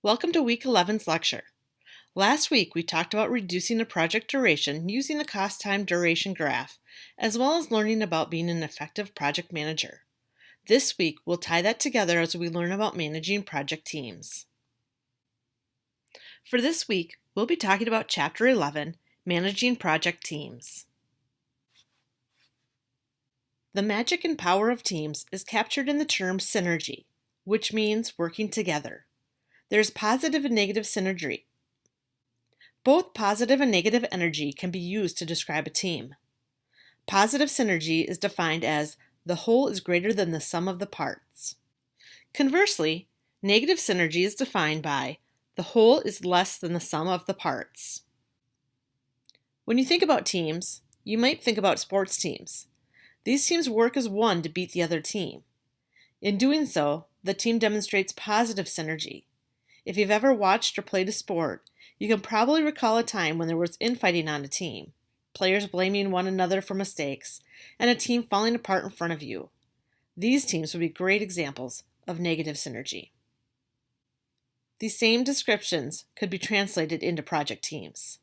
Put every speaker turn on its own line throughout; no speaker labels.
Welcome to Week 11's lecture. Last week, we talked about reducing a project duration using the cost-time duration graph, as well as learning about being an effective project manager. This week, we'll tie that together as we learn about managing project teams. For this week, we'll be talking about Chapter 11, Managing Project Teams. The magic and power of teams is captured in the term synergy, which means working together. There's positive and negative synergy. Both positive and negative energy can be used to describe a team. Positive synergy is defined as the whole is greater than the sum of the parts. Conversely, negative synergy is defined by the whole is less than the sum of the parts. When you think about teams, you might think about sports teams. These teams work as one to beat the other team. In doing so, the team demonstrates positive synergy. If you've ever watched or played a sport, you can probably recall a time when there was infighting on a team, players blaming one another for mistakes, and a team falling apart in front of you. These teams would be great examples of negative synergy. These same descriptions could be translated into project teams.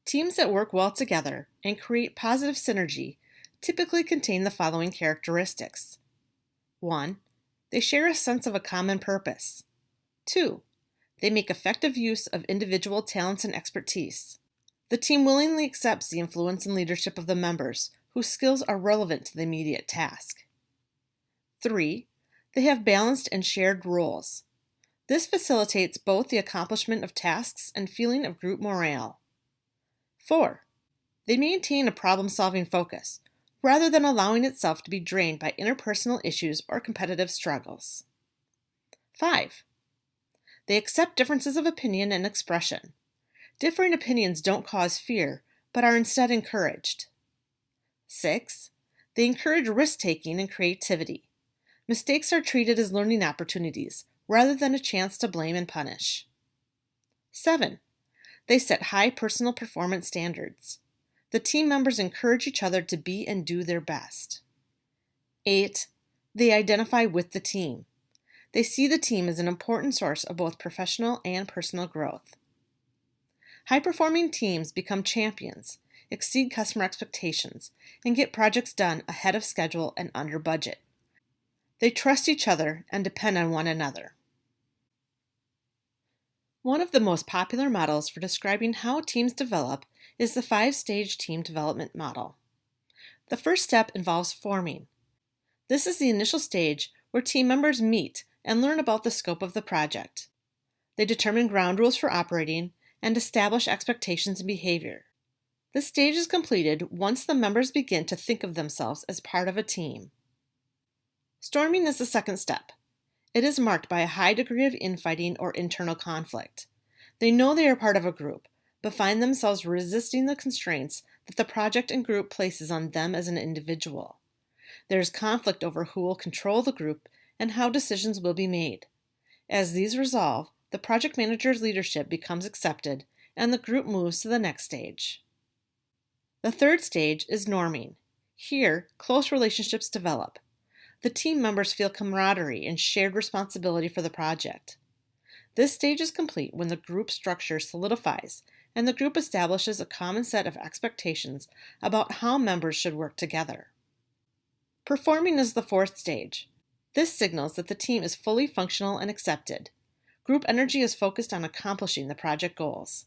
Teams that work well together and create positive synergy typically contain the following characteristics. 1. They share a sense of a common purpose. 2. They make effective use of individual talents and expertise. The team willingly accepts the influence and leadership of the members whose skills are relevant to the immediate task. 3. They have balanced and shared roles. This facilitates both the accomplishment of tasks and feeling of group morale. 4. They maintain a problem-solving focus, rather than allowing itself to be drained by interpersonal issues or competitive struggles. 5. They accept differences of opinion and expression. Differing opinions don't cause fear, but are instead encouraged. 6. They encourage risk-taking and creativity. Mistakes are treated as learning opportunities, rather than a chance to blame and punish. 7. They set high personal performance standards. The team members encourage each other to be and do their best. 8. They identify with the team. They see the team as an important source of both professional and personal growth. High-performing teams become champions, exceed customer expectations, and get projects done ahead of schedule and under budget. They trust each other and depend on one another. One of the most popular models for describing how teams develop is the 5-stage team development model. The first step involves forming. This is the initial stage where team members meet and learn about the scope of the project. They determine ground rules for operating and establish expectations and behavior. This stage is completed once the members begin to think of themselves as part of a team. Storming is the second step. It is marked by a high degree of infighting or internal conflict. They know they are part of a group, but find themselves resisting the constraints that the project and group places on them as an individual. There is conflict over who will control the group and how decisions will be made. As these resolve, the project manager's leadership becomes accepted and the group moves to the next stage. The third stage is norming. Here, close relationships develop. The team members feel camaraderie and shared responsibility for the project. This stage is complete when the group structure solidifies and the group establishes a common set of expectations about how members should work together. Performing is the fourth stage. This signals that the team is fully functional and accepted. Group energy is focused on accomplishing the project goals.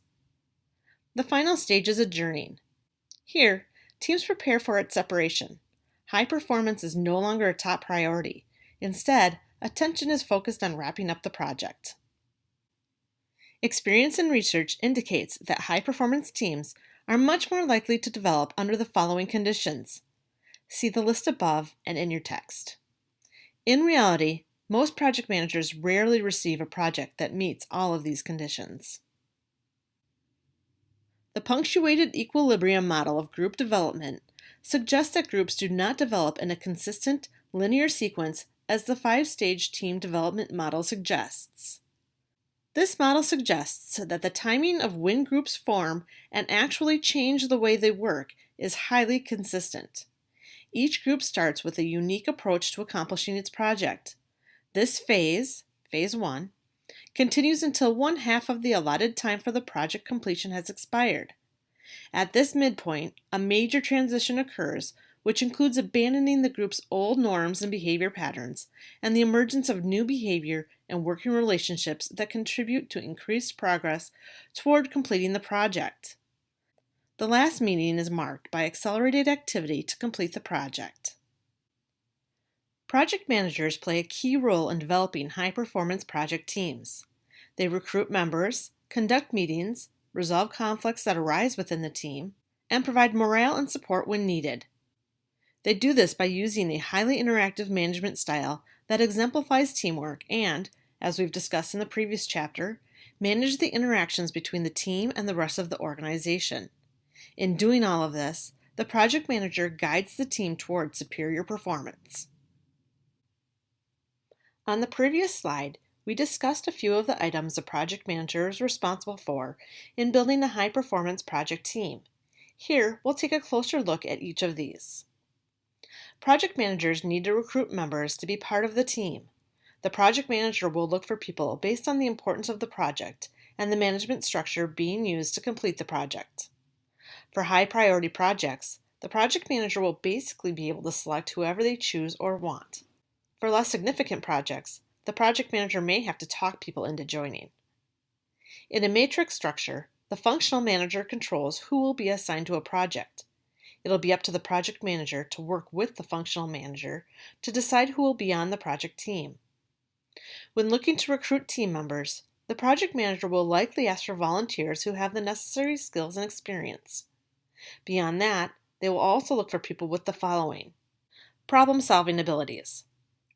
The final stage is adjourning. Here, teams prepare for its separation. High performance is no longer a top priority. Instead, attention is focused on wrapping up the project. Experience and research indicates that high-performance teams are much more likely to develop under the following conditions. See the list above and in your text. In reality, most project managers rarely receive a project that meets all of these conditions. The punctuated equilibrium model of group development suggests that groups do not develop in a consistent, linear sequence as the 5-stage team development model suggests. This model suggests that the timing of when groups form and actually change the way they work is highly consistent. Each group starts with a unique approach to accomplishing its project. This phase, phase 1, continues until one half of the allotted time for the project completion has expired. At this midpoint, a major transition occurs, which includes abandoning the group's old norms and behavior patterns, and the emergence of new behavior and working relationships that contribute to increased progress toward completing the project. The last meeting is marked by accelerated activity to complete the project. Project managers play a key role in developing high-performance project teams. They recruit members, conduct meetings, resolve conflicts that arise within the team, and provide morale and support when needed. They do this by using a highly interactive management style that exemplifies teamwork and, as we've discussed in the previous chapter, manage the interactions between the team and the rest of the organization. In doing all of this, the project manager guides the team toward superior performance. On the previous slide, we discussed a few of the items a project manager is responsible for in building a high-performance project team. Here, we'll take a closer look at each of these. Project managers need to recruit members to be part of the team. The project manager will look for people based on the importance of the project and the management structure being used to complete the project. For high-priority projects, the project manager will basically be able to select whoever they choose or want. For less significant projects, the project manager may have to talk people into joining. In a matrix structure, the functional manager controls who will be assigned to a project. It'll be up to the project manager to work with the functional manager to decide who will be on the project team. When looking to recruit team members, the project manager will likely ask for volunteers who have the necessary skills and experience. Beyond that, they will also look for people with the following: problem-solving abilities.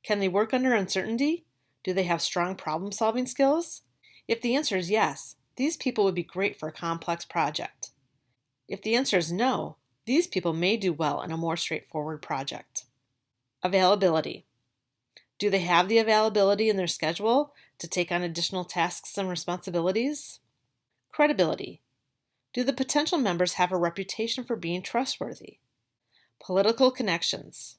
Can they work under uncertainty? Do they have strong problem-solving skills? If the answer is yes, these people would be great for a complex project. If the answer is no, these people may do well in a more straightforward project. Availability. Do they have the availability in their schedule to take on additional tasks and responsibilities? Credibility. Do the potential members have a reputation for being trustworthy? Political connections.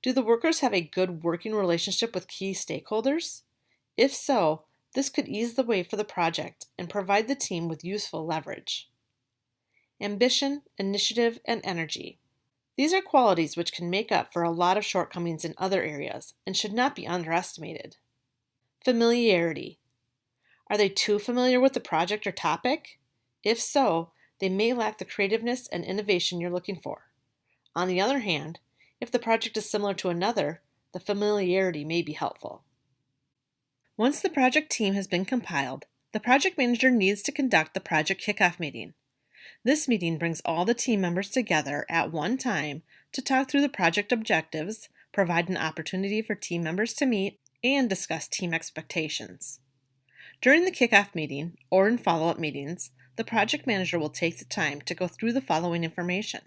Do the workers have a good working relationship with key stakeholders? If so, this could ease the way for the project and provide the team with useful leverage. Ambition, initiative, and energy. These are qualities which can make up for a lot of shortcomings in other areas and should not be underestimated. Familiarity. Are they too familiar with the project or topic? If so, they may lack the creativeness and innovation you're looking for. On the other hand, if the project is similar to another, the familiarity may be helpful. Once the project team has been compiled, the project manager needs to conduct the project kickoff meeting. This meeting brings all the team members together at one time to talk through the project objectives, provide an opportunity for team members to meet, and discuss team expectations. During the kickoff meeting, or in follow-up meetings, the project manager will take the time to go through the following information.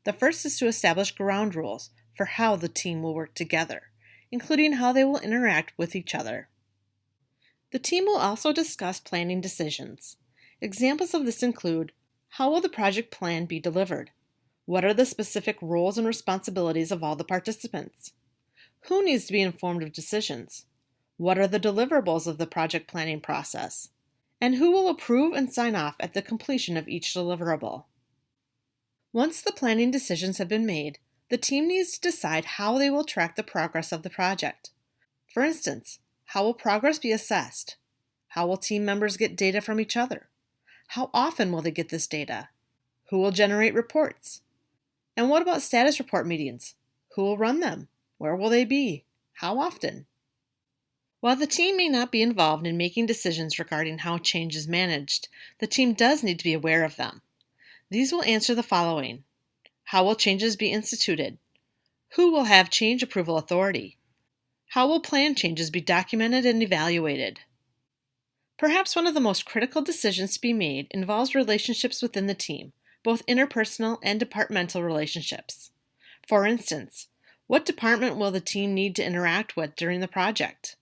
The first is to establish ground rules for how the team will work together, including how they will interact with each other. The team will also discuss planning decisions. Examples of this include: how will the project plan be delivered? What are the specific roles and responsibilities of all the participants? Who needs to be informed of decisions? What are the deliverables of the project planning process? And who will approve and sign off at the completion of each deliverable? Once the planning decisions have been made, the team needs to decide how they will track the progress of the project. For instance, how will progress be assessed? How will team members get data from each other? How often will they get this data? Who will generate reports? And what about status report meetings? Who will run them? Where will they be? How often? While the team may not be involved in making decisions regarding how change is managed, the team does need to be aware of them. These will answer the following: how will changes be instituted? Who will have change approval authority? How will plan changes be documented and evaluated? Perhaps one of the most critical decisions to be made involves relationships within the team, both interpersonal and departmental relationships. For instance, what department will the team need to interact with during the project?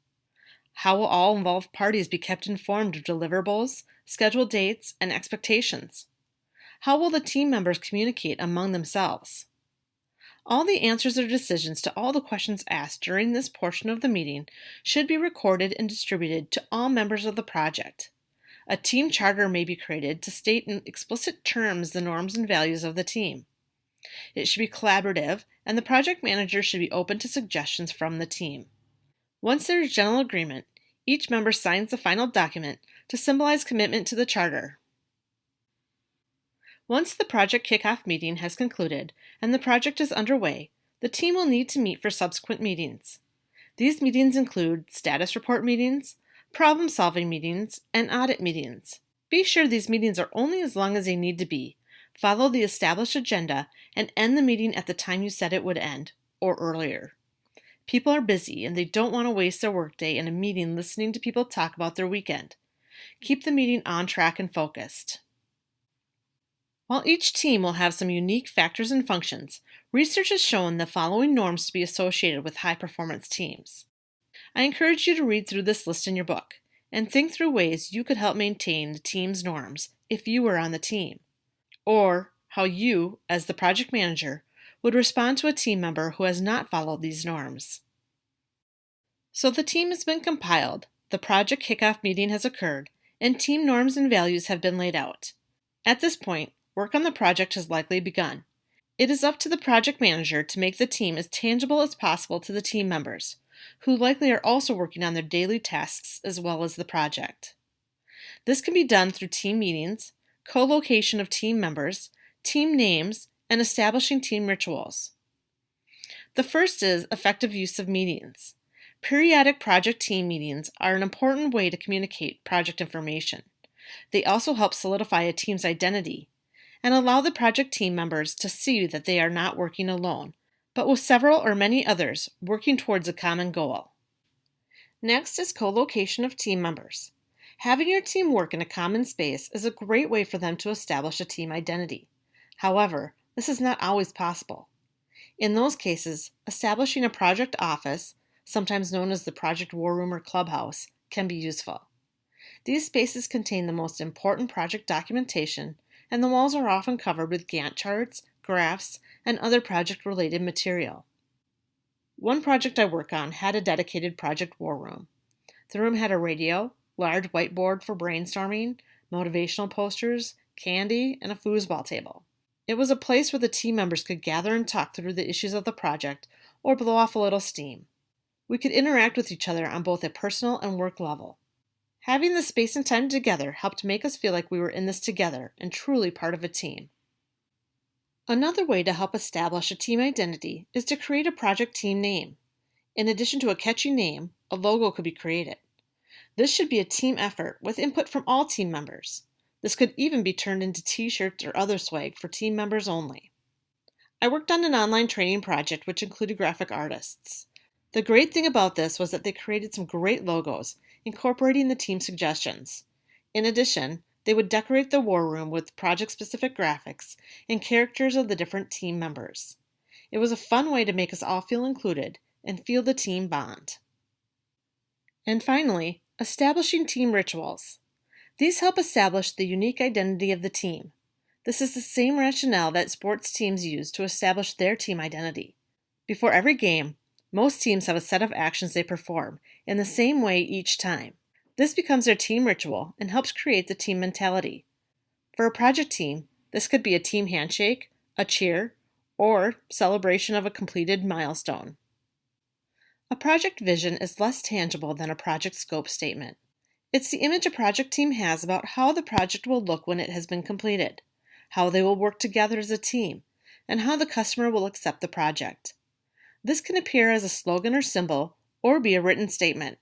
How will all involved parties be kept informed of deliverables, scheduled dates, and expectations? How will the team members communicate among themselves? All the answers or decisions to all the questions asked during this portion of the meeting should be recorded and distributed to all members of the project. A team charter may be created to state in explicit terms the norms and values of the team. It should be collaborative, and the project manager should be open to suggestions from the team. Once there is general agreement, each member signs the final document to symbolize commitment to the charter. Once the project kickoff meeting has concluded and the project is underway, the team will need to meet for subsequent meetings. These meetings include status report meetings, problem-solving meetings, and audit meetings. Be sure these meetings are only as long as they need to be. Follow the established agenda and end the meeting at the time you said it would end, or earlier. People are busy and they don't want to waste their workday in a meeting listening to people talk about their weekend. Keep the meeting on track and focused. While each team will have some unique factors and functions, research has shown the following norms to be associated with high-performance teams. I encourage you to read through this list in your book and think through ways you could help maintain the team's norms if you were on the team, or how you, as the project manager, would respond to a team member who has not followed these norms. So the team has been compiled, the project kickoff meeting has occurred, and team norms and values have been laid out. At this point, work on the project has likely begun. It is up to the project manager to make the team as tangible as possible to the team members, who likely are also working on their daily tasks as well as the project. This can be done through team meetings, co-location of team members, team names, and establishing team rituals. The first is effective use of meetings. Periodic project team meetings are an important way to communicate project information. They also help solidify a team's identity and allow the project team members to see that they are not working alone, but with several or many others working towards a common goal. Next is co-location of team members. Having your team work in a common space is a great way for them to establish a team identity. However, this is not always possible. In those cases, establishing a project office, sometimes known as the project war room or clubhouse, can be useful. These spaces contain the most important project documentation, and the walls are often covered with Gantt charts, graphs, and other project-related material. One project I work on had a dedicated project war room. The room had a radio, large whiteboard for brainstorming, motivational posters, candy, and a foosball table. It was a place where the team members could gather and talk through the issues of the project or blow off a little steam. We could interact with each other on both a personal and work level. Having the space and time together helped make us feel like we were in this together and truly part of a team. Another way to help establish a team identity is to create a project team name. In addition to a catchy name, a logo could be created. This should be a team effort with input from all team members. This could even be turned into t-shirts or other swag for team members only. I worked on an online training project which included graphic artists. The great thing about this was that they created some great logos, incorporating the team suggestions. In addition, they would decorate the war room with project-specific graphics and characters of the different team members. It was a fun way to make us all feel included and feel the team bond. And finally, establishing team rituals. These help establish the unique identity of the team. This is the same rationale that sports teams use to establish their team identity. Before every game, most teams have a set of actions they perform in the same way each time. This becomes their team ritual and helps create the team mentality. For a project team, this could be a team handshake, a cheer, or celebration of a completed milestone. A project vision is less tangible than a project scope statement. It's the image a project team has about how the project will look when it has been completed, how they will work together as a team, and how the customer will accept the project. This can appear as a slogan or symbol, or be a written statement.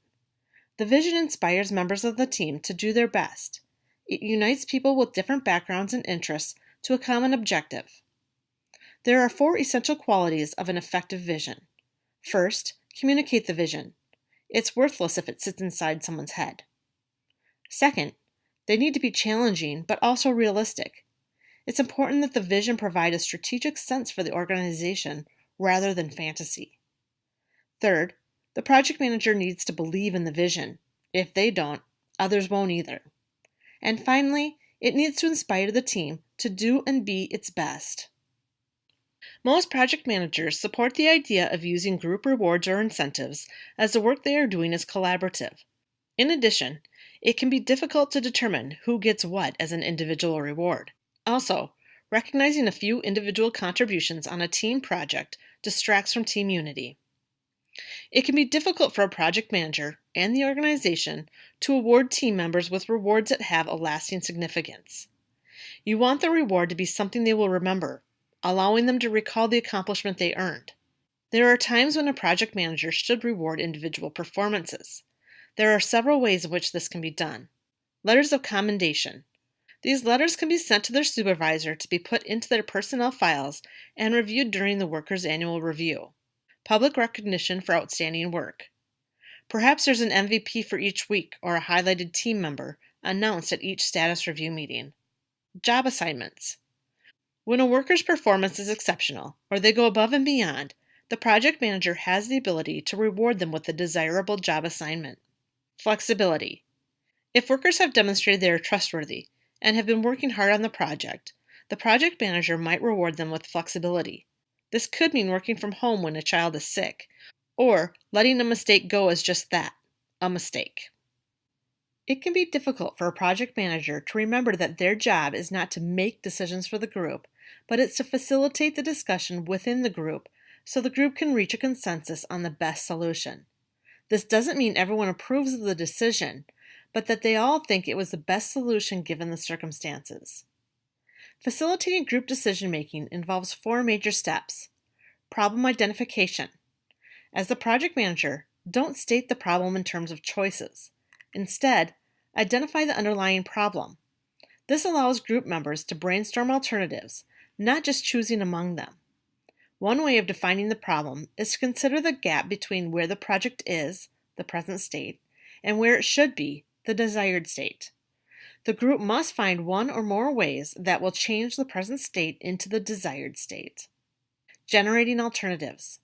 The vision inspires members of the team to do their best. It unites people with different backgrounds and interests to a common objective. There are 4 essential qualities of an effective vision. First, communicate the vision. It's worthless if it sits inside someone's head. Second, they need to be challenging but also realistic. It's important that the vision provide a strategic sense for the organization rather than fantasy. Third, the project manager needs to believe in the vision. If they don't, others won't either. And finally, it needs to inspire the team to do and be its best. Most project managers support the idea of using group rewards or incentives as the work they are doing is collaborative. In addition, it can be difficult to determine who gets what as an individual reward. Also, recognizing a few individual contributions on a team project distracts from team unity. It can be difficult for a project manager and the organization to award team members with rewards that have a lasting significance. You want the reward to be something they will remember, allowing them to recall the accomplishment they earned. There are times when a project manager should reward individual performances. There are several ways in which this can be done. Letters of commendation. These letters can be sent to their supervisor to be put into their personnel files and reviewed during the worker's annual review. Public recognition for outstanding work. Perhaps there's an MVP for each week or a highlighted team member announced at each status review meeting. Job assignments. When a worker's performance is exceptional or they go above and beyond, the project manager has the ability to reward them with a desirable job assignment. Flexibility. If workers have demonstrated they are trustworthy and have been working hard on the project manager might reward them with flexibility. This could mean working from home when a child is sick, or letting a mistake go as just that, a mistake. It can be difficult for a project manager to remember that their job is not to make decisions for the group, but it's to facilitate the discussion within the group so the group can reach a consensus on the best solution. This doesn't mean everyone approves of the decision, but that they all think it was the best solution given the circumstances. Facilitating group decision-making involves 4 major steps. Problem identification. As the project manager, don't state the problem in terms of choices. Instead, identify the underlying problem. This allows group members to brainstorm alternatives, not just choosing among them. One way of defining the problem is to consider the gap between where the project is, the present state, and where it should be, the desired state. The group must find one or more ways that will change the present state into the desired state. Generating alternatives.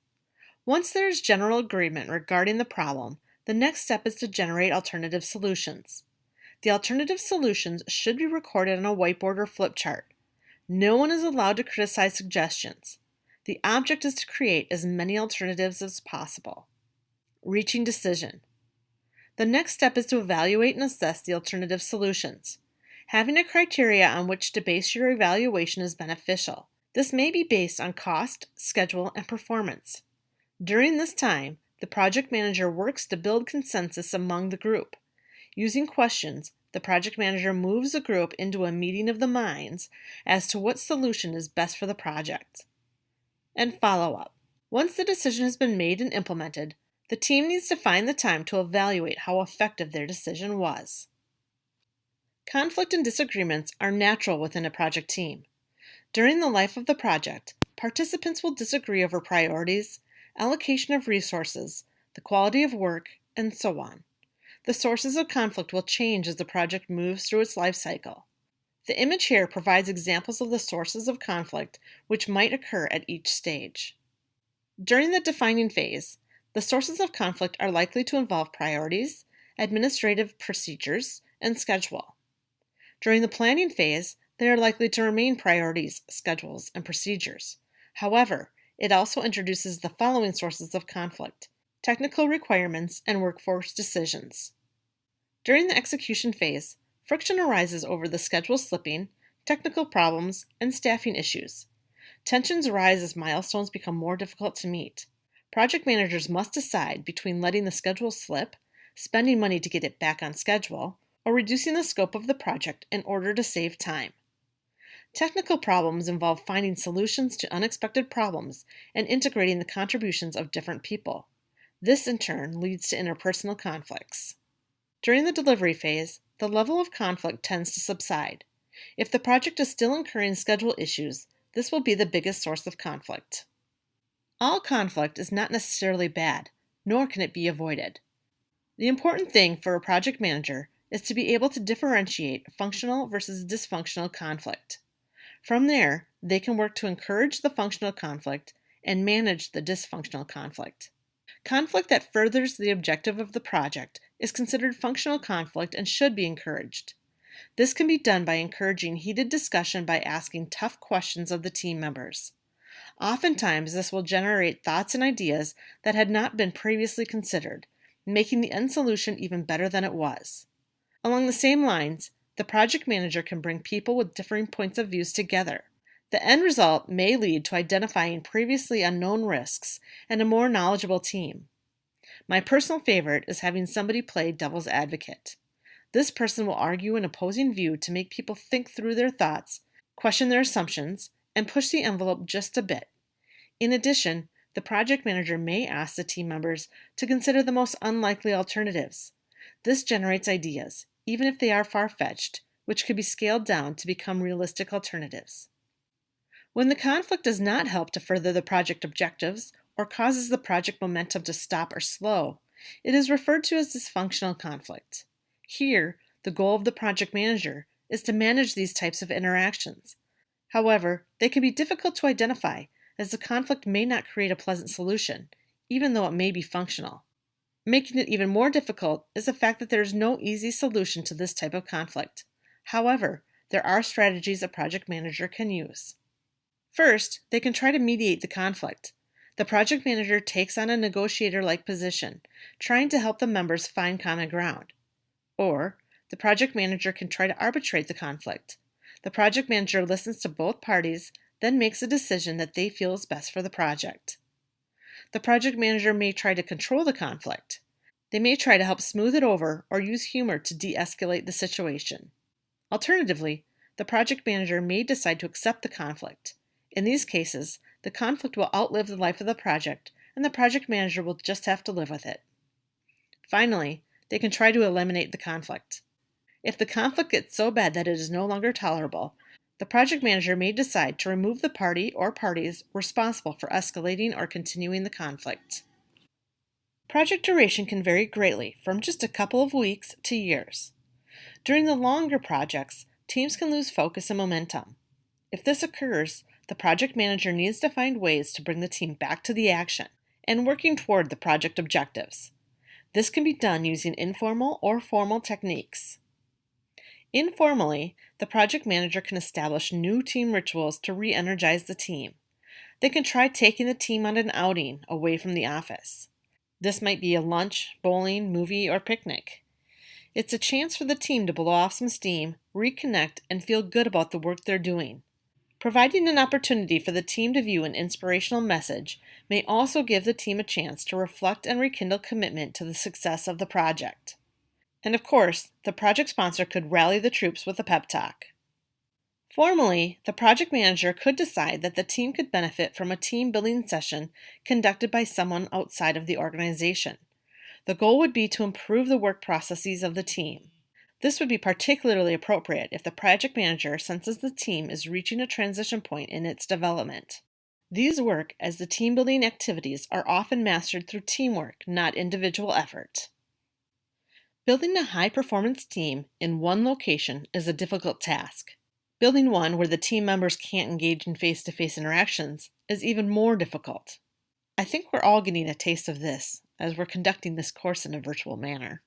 Once there is general agreement regarding the problem, the next step is to generate alternative solutions. The alternative solutions should be recorded on a whiteboard or flip chart. No one is allowed to criticize suggestions. The object is to create as many alternatives as possible. Reaching decision. The next step is to evaluate and assess the alternative solutions. Having a criteria on which to base your evaluation is beneficial. This may be based on cost, schedule, and performance. During this time, the project manager works to build consensus among the group. Using questions, the project manager moves the group into a meeting of the minds as to what solution is best for the project. And follow-up. Once the decision has been made and implemented, the team needs to find the time to evaluate how effective their decision was. Conflict and disagreements are natural within a project team. During the life of the project, participants will disagree over priorities, allocation of resources, the quality of work, and so on. The sources of conflict will change as the project moves through its life cycle. The image here provides examples of the sources of conflict which might occur at each stage. During the defining phase, the sources of conflict are likely to involve priorities, administrative procedures, and schedule. During the planning phase, they are likely to remain priorities, schedules, and procedures. However, it also introduces the following sources of conflict: technical requirements and workforce decisions. During the execution phase, friction arises over the schedule slipping, technical problems, and staffing issues. Tensions rise as milestones become more difficult to meet. Project managers must decide between letting the schedule slip, spending money to get it back on schedule, or reducing the scope of the project in order to save time. Technical problems involve finding solutions to unexpected problems and integrating the contributions of different people. This, in turn, leads to interpersonal conflicts. During the delivery phase, the level of conflict tends to subside. If the project is still incurring schedule issues, this will be the biggest source of conflict. All conflict is not necessarily bad, nor can it be avoided. The important thing for a project manager is to be able to differentiate functional versus dysfunctional conflict. From there, they can work to encourage the functional conflict and manage the dysfunctional conflict. Conflict that furthers the objective of the project is considered functional conflict and should be encouraged. This can be done by encouraging heated discussion by asking tough questions of the team members. Oftentimes, this will generate thoughts and ideas that had not been previously considered, making the end solution even better than it was. Along the same lines, the project manager can bring people with differing points of views together. The end result may lead to identifying previously unknown risks and a more knowledgeable team. My personal favorite is having somebody play devil's advocate. This person will argue an opposing view to make people think through their thoughts, question their assumptions, and push the envelope just a bit. In addition, the project manager may ask the team members to consider the most unlikely alternatives. This generates ideas, even if they are far-fetched, which could be scaled down to become realistic alternatives. When the conflict does not help to further the project objectives or causes the project momentum to stop or slow, it is referred to as dysfunctional conflict. Here, the goal of the project manager is to manage these types of interactions. However, they can be difficult to identify as the conflict may not create a pleasant solution, even though it may be functional. Making it even more difficult is the fact that there is no easy solution to this type of conflict. However, there are strategies a project manager can use. First, they can try to mediate the conflict. The project manager takes on a negotiator-like position, trying to help the members find common ground. Or, the project manager can try to arbitrate the conflict. The project manager listens to both parties, then makes a decision that they feel is best for the project. The project manager may try to control the conflict. They may try to help smooth it over or use humor to de-escalate the situation. Alternatively, the project manager may decide to accept the conflict. In these cases, the conflict will outlive the life of the project, and the project manager will just have to live with it. Finally, they can try to eliminate the conflict. If the conflict gets so bad that it is no longer tolerable, the project manager may decide to remove the party or parties responsible for escalating or continuing the conflict. Project duration can vary greatly, from just a couple of weeks to years. During the longer projects, teams can lose focus and momentum. If this occurs, the project manager needs to find ways to bring the team back to the action and working toward the project objectives. This can be done using informal or formal techniques. Informally, the project manager can establish new team rituals to re-energize the team. They can try taking the team on an outing away from the office. This might be a lunch, bowling, movie, or picnic. It's a chance for the team to blow off some steam, reconnect, and feel good about the work they're doing. Providing an opportunity for the team to view an inspirational message may also give the team a chance to reflect and rekindle commitment to the success of the project. And of course, the project sponsor could rally the troops with a pep talk. Formally, the project manager could decide that the team could benefit from a team building session conducted by someone outside of the organization. The goal would be to improve the work processes of the team. This would be particularly appropriate if the project manager senses the team is reaching a transition point in its development. These work as the team building activities are often mastered through teamwork, not individual effort. Building a high-performance team in one location is a difficult task. Building one where the team members can't engage in face-to-face interactions is even more difficult. I think we're all getting a taste of this as we're conducting this course in a virtual manner.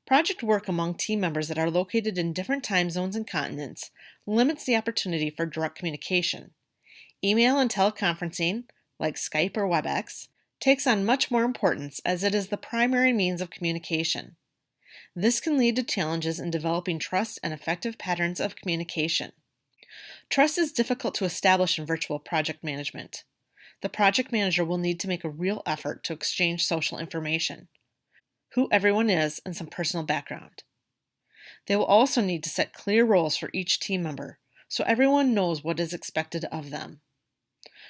Project work among team members that are located in different time zones and continents limits the opportunity for direct communication. Email and teleconferencing, like Skype or WebEx, takes on much more importance as it is the primary means of communication. This can lead to challenges in developing trust and effective patterns of communication. Trust is difficult to establish in virtual project management. The project manager will need to make a real effort to exchange social information, who everyone is, and some personal background. They will also need to set clear roles for each team member, so everyone knows what is expected of them.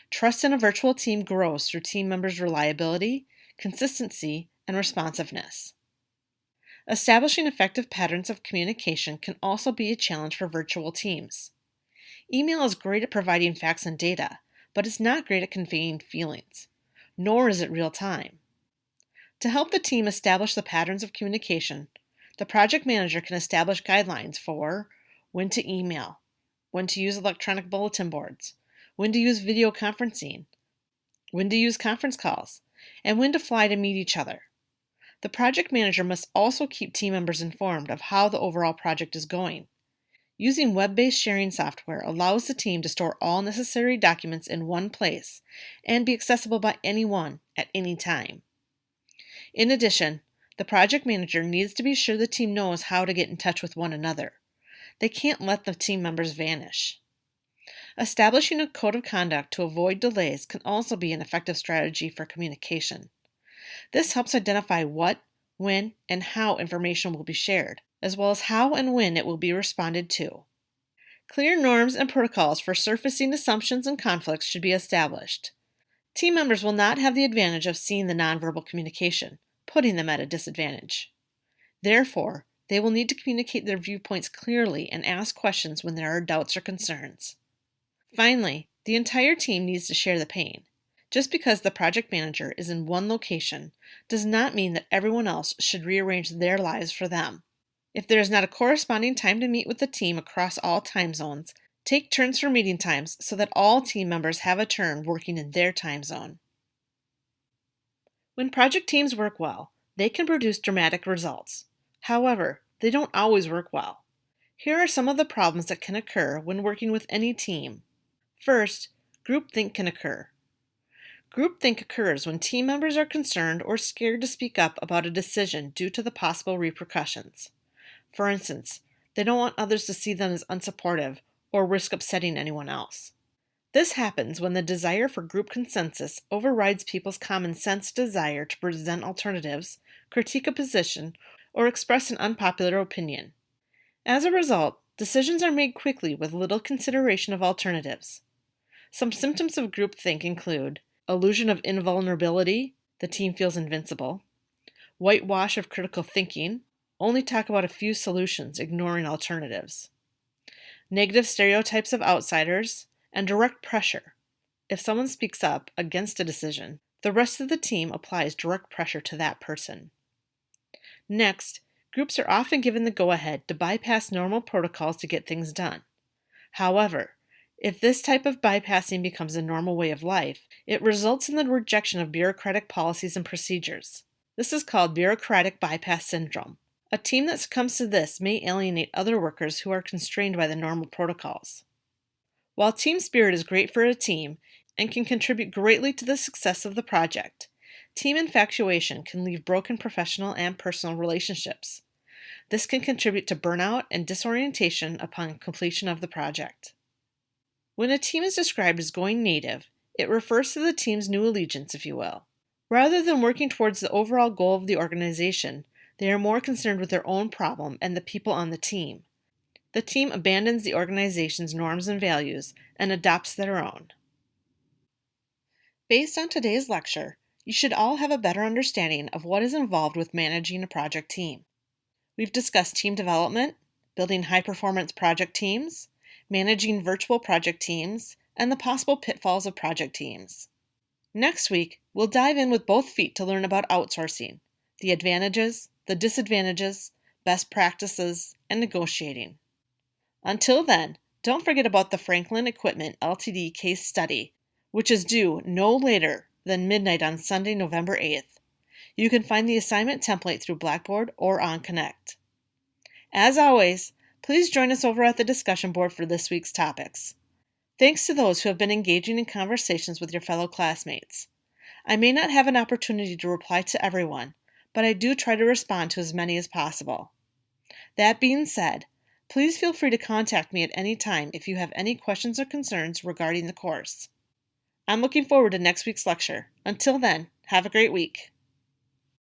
Trust in a virtual team grows through team members' reliability, consistency, and responsiveness. Establishing effective patterns of communication can also be a challenge for virtual teams. Email is great at providing facts and data, but it's not great at conveying feelings, nor is it real time. To help the team establish the patterns of communication, the project manager can establish guidelines for when to email, when to use electronic bulletin boards, when to use video conferencing, when to use conference calls, and when to fly to meet each other. The project manager must also keep team members informed of how the overall project is going. Using web-based sharing software allows the team to store all necessary documents in one place and be accessible by anyone at any time. In addition, the project manager needs to be sure the team knows how to get in touch with one another. They can't let the team members vanish. Establishing a code of conduct to avoid delays can also be an effective strategy for communication. This helps identify what, when, and how information will be shared, as well as how and when it will be responded to. Clear norms and protocols for surfacing assumptions and conflicts should be established. Team members will not have the advantage of seeing the nonverbal communication, putting them at a disadvantage. Therefore, they will need to communicate their viewpoints clearly and ask questions when there are doubts or concerns. Finally, the entire team needs to share the pain. Just because the project manager is in one location does not mean that everyone else should rearrange their lives for them. If there is not a corresponding time to meet with the team across all time zones, take turns for meeting times so that all team members have a turn working in their time zone. When project teams work well, they can produce dramatic results. However, they don't always work well. Here are some of the problems that can occur when working with any team. First, groupthink can occur. Groupthink occurs when team members are concerned or scared to speak up about a decision due to the possible repercussions. For instance, they don't want others to see them as unsupportive or risk upsetting anyone else. This happens when the desire for group consensus overrides people's common sense desire to present alternatives, critique a position, or express an unpopular opinion. As a result, decisions are made quickly with little consideration of alternatives. Some symptoms of groupthink include illusion of invulnerability, the team feels invincible; whitewash of critical thinking, only talk about a few solutions, ignoring alternatives; negative stereotypes of outsiders; and direct pressure. If someone speaks up against a decision, the rest of the team applies direct pressure to that person. Next, groups are often given the go-ahead to bypass normal protocols to get things done. However, if this type of bypassing becomes a normal way of life, it results in the rejection of bureaucratic policies and procedures. This is called bureaucratic bypass syndrome. A team that succumbs to this may alienate other workers who are constrained by the normal protocols. While team spirit is great for a team and can contribute greatly to the success of the project, team infatuation can leave broken professional and personal relationships. This can contribute to burnout and disorientation upon completion of the project. When a team is described as going native, it refers to the team's new allegiance, if you will. Rather than working towards the overall goal of the organization, they are more concerned with their own problem and the people on the team. The team abandons the organization's norms and values and adopts their own. Based on today's lecture, you should all have a better understanding of what is involved with managing a project team. We've discussed team development, building high-performance project teams, managing virtual project teams, and the possible pitfalls of project teams. Next week, we'll dive in with both feet to learn about outsourcing, the advantages, the disadvantages, best practices, and negotiating. Until then, don't forget about the Franklin Equipment Ltd. case study, which is due no later than midnight on Sunday, November 8th. You can find the assignment template through Blackboard or on Connect. As always, please join us over at the discussion board for this week's topics. Thanks to those who have been engaging in conversations with your fellow classmates. I may not have an opportunity to reply to everyone, but I do try to respond to as many as possible. That being said, please feel free to contact me at any time if you have any questions or concerns regarding the course. I'm looking forward to next week's lecture. Until then, have a great week.